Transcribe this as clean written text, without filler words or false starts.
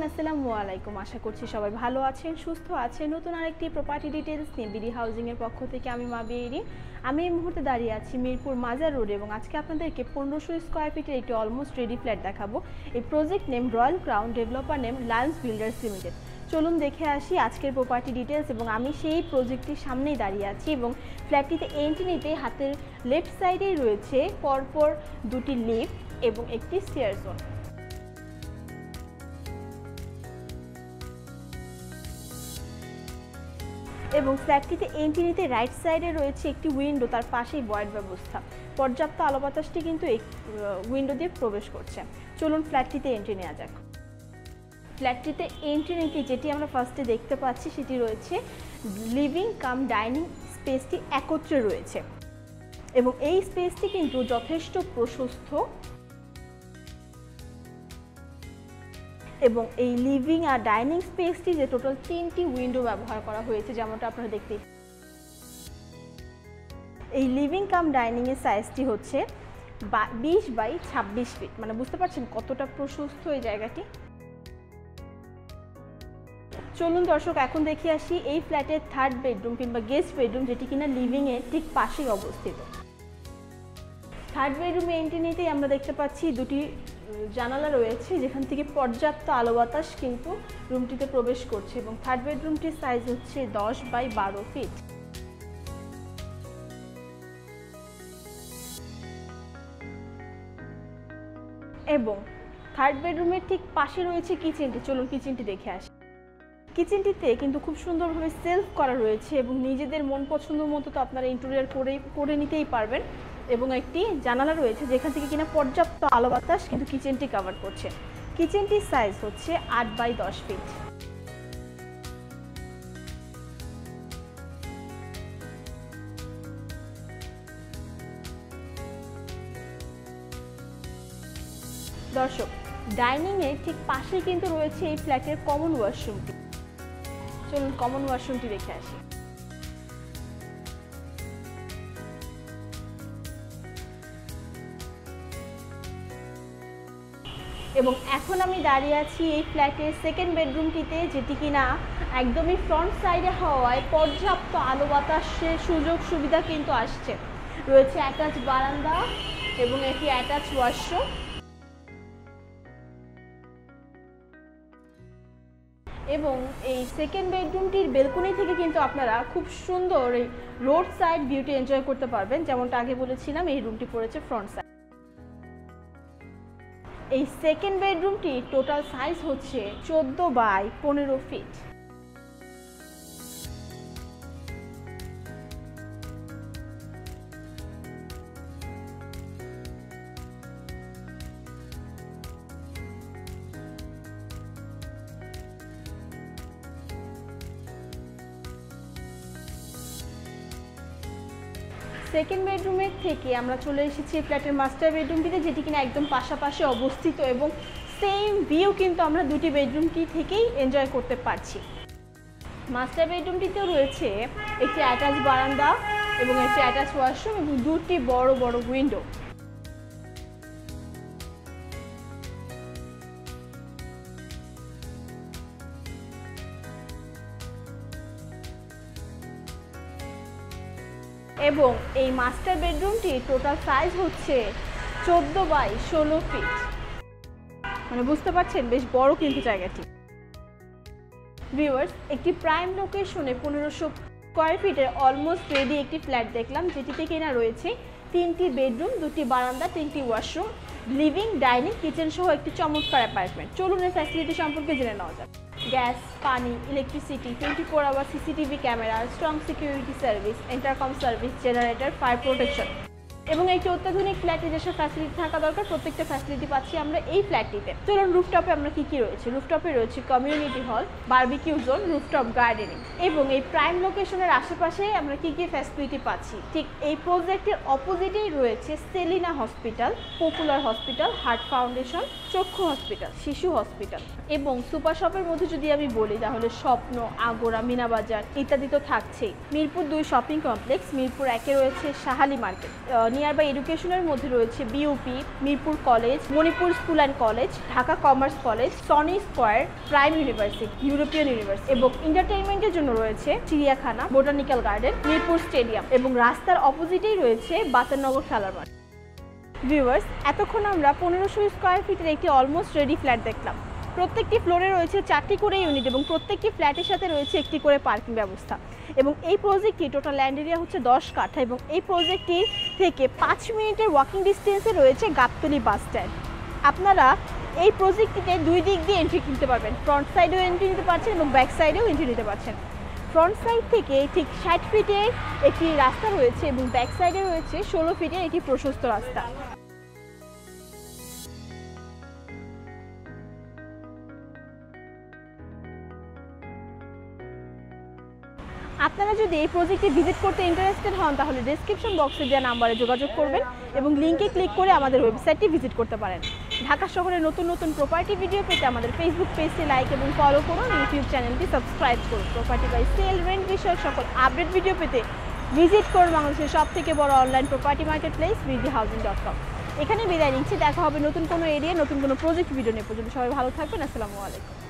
আসসালামু আলাইকুম। আশা করছি সবাই ভালো আছেন, সুস্থ আছেন। নতুন আরেকটি প্রপার্টি ডিটেইলস নিয়ে বিডি হাউজিং এর পক্ষ থেকে আমি মাবিয়েরি। আমি এই মুহূর্তে দাঁড়িয়ে আছি মিরপুর মাজার রোডে এবং আজকে আপনাদেরকে 1500 স্কয়ার ফিটের একটি অলমোস্ট রেডি ফ্ল্যাট দেখাবো। এই project name royal crown, developer name Lions builders limited. চলুন দেখে আসি আজকের প্রপার্টি ডিটেইলস এবং আমি সেই প্রজেক্টটির সামনেই দাঁড়িয়ে আছি এবং ফ্ল্যাটটিতে এন্ট্রি নিতে হাতের লেফট সাইডেই রয়েছে পরপর দুটি লিফট এবং একটি স্টেয়ার জোন। এবং ফ্ল্যাটটিতে এন্ট্রি নিতে রাইট সাইডে রয়েছে একটি উইন্ডো, তার পাশেই বয়েড ব্যবস্থা। পর্যাপ্ত আলো বাতাসটি কিন্তু এই উইন্ডো দিয়ে প্রবেশ করছে। চলুন ফ্ল্যাটটিতে এন্ট্রি নেওয়া যাক। ফ্ল্যাটটিতে এন্ট্রি নিতে যেটি আমরা ফার্স্টে দেখতে পাচ্ছি সেটি রয়েছে লিভিং কাম ডাইনিং স্পেসটি একত্রে রয়েছে এবং এই স্পেসটি কিন্তু যথেষ্ট প্রশস্ত এবং এই লিভিং আর ডাইনিং স্পেসটি যে টোটাল 3টি উইন্ডো ব্যবহার করা হয়েছে যেমনটা আপনারা দেখতে। এই লিভিং কাম ডাইনিং এর সাইজটি হচ্ছে 20 বাই 26 ফিট, মানে বুঝতে পারছেন কতটা প্রশস্ত এই জায়গাটি। চলুন দর্শক এখন দেখে আসি এই ফ্ল্যাটের থার্ড বেডরুম কিংবা গেস্ট বেডরুম, যেটি কিনা লিভিং এর ঠিক পাশেই অবস্থিত। থার্ড বেডরুমে এন্ট্রি নিতেই আমরা দেখতে পাচ্ছি দুটি জানালা রয়েছে যেখান থেকে পর্যাপ্ত আলো বাতাস কিন্তু রুমটিতে প্রবেশ করছে এবং থার্ড বেডরুমটির সাইজ হচ্ছে 10 বাই 12 ফিট। এবং থার্ড বেডরুমের ঠিক পাশে রয়েছে কিচেনটি। চলুন কিচেনটি দেখে আসি। কিচেনটিতে কিন্তু খুব সুন্দরভাবে সেলফ করা রয়েছে এবং নিজেদের মন পছন্দ মতো তো আপনারা ইন্টেরিয়র করে নিতেই পারবেন এবং একটি জানালা রয়েছে যেখান থেকে কিনা পর্যাপ্ত আলো বাতাস কিন্তু কিচেনটি কভার করছে। কিচেনটির সাইজ হচ্ছে 8 বাই 10 ফিট। দর্শক ডাইনিং এর ঠিক পাশে কিন্তু রয়েছে এই ফ্ল্যাটের কমন ওয়াশরুমটি। চলুন কমন ওয়াশরুমটি দেখে আসি। এবং এখন আমি দাঁড়িয়ে আছি এই ফ্ল্যাটের সেকেন্ড বেডরুমটিতে, যেটি কিনা একদমই ফ্রন্ট সাইডে হওয়ায় পর্যাপ্ত আলো বাতাসের সুযোগ সুবিধা কিন্তু আসছে। রয়েছে অ্যাটাচ বারান্দা এবং একটি অ্যাটাচ ওয়াশরুম। এবং এই সেকেন্ড বেডরুমটির বেলকনি থেকে কিন্তু আপনারা খুব সুন্দর এই রোড সাইড ভিউটি এনজয় করতে পারবেন। যেমনটা আগে বলেছিলাম এই রুমটি পড়েছে ফ্রন্ট সাইড। এই সেকেন্ড বেডরুমটি টোটাল সাইজ হচ্ছে 14 বাই 15 ফিট। সেকেন্ড বেডরুমের থেকে আমরা চলে এসেছি ফ্ল্যাটের মাস্টার বেডরুমটিতে, যেটি কিনা একদম পাশাপাশি অবস্থিত এবং সেম ভিউ কিন্তু আমরা দুটি বেডরুমটি থেকেই এনজয় করতে পারছি। মাস্টার বেডরুমটিতেও রয়েছে একটি অ্যাটাচ বারান্দা এবং একটি অ্যাটাচ ওয়াশরুম এবং দুটি বড় বড় উইন্ডো। এবং এই মাস্টার বেডরুমটি টোটাল সাইজ হচ্ছে 14 বাই 16 ফিট, মানে বুঝতে পারছেন বেশ বড় কিন্তু জায়গাটি। ভিউয়ার্স, একটি প্রাইম লোকেশনে 1500 স্কয়ার ফিটের অলমোস্ট রেডি একটি ফ্ল্যাট দেখলাম, যেটিতে কিনা রয়েছে 3টি বেডরুম, 2টি বারান্দা, 3টি ওয়াশরুম, লিভিং, ডাইনিং, কিচেন সহ একটি চমৎকার অ্যাপার্টমেন্ট। চলুন এই ফ্যাসিলিটি সম্পর্কে জেনে নেওয়া যাক। গ্যাস, পানি, electricity, 24 hour CCTV camera, strong security service, intercom service, generator, fire protection এবং একটি অত্যাধুনিক ফ্ল্যাটে যেসব ফ্যাসিলিটি থাকা দরকার প্রত্যেকটা ফ্যাসিলিটি পাচ্ছি আমরা এই ফ্ল্যাটটিতে। চলুন রুফটপে আমরা কি রয়েছে। রুফটপে রয়েছে community hall, barbecue zone, rooftop gardening এবং এই প্রাইম লোকেশনের আশেপাশে আমরা কি ফ্যাসিলিটি পাচ্ছি। ঠিক এই প্রজেক্টের অপোজিটেই রয়েছে Selina hospital, popular hospital, heart foundation, চক্ষু হসপিটাল, শিশু হসপিটাল এবং সুপার শপের মধ্যে যদি আমি বলি তাহলে স্বপ্ন, আগোরা, মিনাবাজার ইত্যাদি তো থাকছেই। মিরপুর 2 শপিং কমপ্লেক্স, মিরপুর 1-এ রয়েছে শাহালি মার্কেট, নিয়ার বাই এডুকেশনের মধ্যে রয়েছে BUP, Mirpur college, Manipur school and college, Dhaka commerce college, Sony square, prime university, European university এবং এন্টারটেইনমেন্টের জন্য রয়েছে চিড়িয়াখানা, বোটানিক্যাল গার্ডেন, মিরপুর স্টেডিয়াম এবং রাস্তার অপোজিটেই রয়েছে বাতাননগর খেলার মাঠ। ভিউয়ার্স, এতক্ষণ আমরা 1500 স্কয়ার ফিটের একটি অলমোস্ট রেডি ফ্ল্যাট দেখলাম। প্রত্যেকটি ফ্লোরে রয়েছে 4টি করে ইউনিট এবং প্রত্যেকটি ফ্ল্যাটের সাথে রয়েছে একটি করে পার্কিং ব্যবস্থা এবং এই প্রজেক্টটি টোটাল ল্যান্ড এরিয়া হচ্ছে 10 কাঠা এবং এই প্রজেক্টটি থেকে 5 মিনিটের ওয়াকিং ডিস্টেন্সে রয়েছে গাবতলী বাস স্ট্যান্ড। আপনারা এই প্রজেক্টটিতে দুই দিক দিয়ে এন্ট্রি নিতে পারবেন, ফ্রন্ট সাইডেও এন্ট্রি নিতে পারছেন এবং ব্যাক সাইডেও এন্ট্রি নিতে পারছেন। ফ্রন্ট সাইড থেকে ঠিক 60 ফিটের একটি রাস্তা রয়েছে এবং ব্যাক সাইডে রয়েছে 16 ফিটের একটি প্রশস্ত রাস্তা। আপনারা যদি এই প্রজেক্টে ভিজিট করতে ইন্টারেস্টেড হন তাহলে ডেসক্রিপশন বক্সে দেওয়া নাম্বারে যোগাযোগ করবেন এবং লিঙ্কে ক্লিক করে আমাদের ওয়েবসাইটটি ভিজিট করতে পারেন। ঢাকা শহরে নতুন নতুন প্রপার্টি ভিডিও পেতে আমাদের ফেসবুক পেজটি লাইক এবং ফলো করুন, ইউটিউব চ্যানেলটি সাবস্ক্রাইব করুন। প্রপার্টি বাই সেল, রেন্ট বিষয়ক সকল আপডেট ভিডিও পেতে ভিজিট করুন বাংলাদেশের সবথেকে বড় online property market place ridhihousing.com। এখানে বিদায় নিচ্ছি, দেখা হবে নতুন কোনো এরিয়া নতুন কোনো প্রজেক্ট ভিডিও নিয়ে। পর্যন্ত সবাই ভালো থাকবেন। আসসালামু আলাইকুম।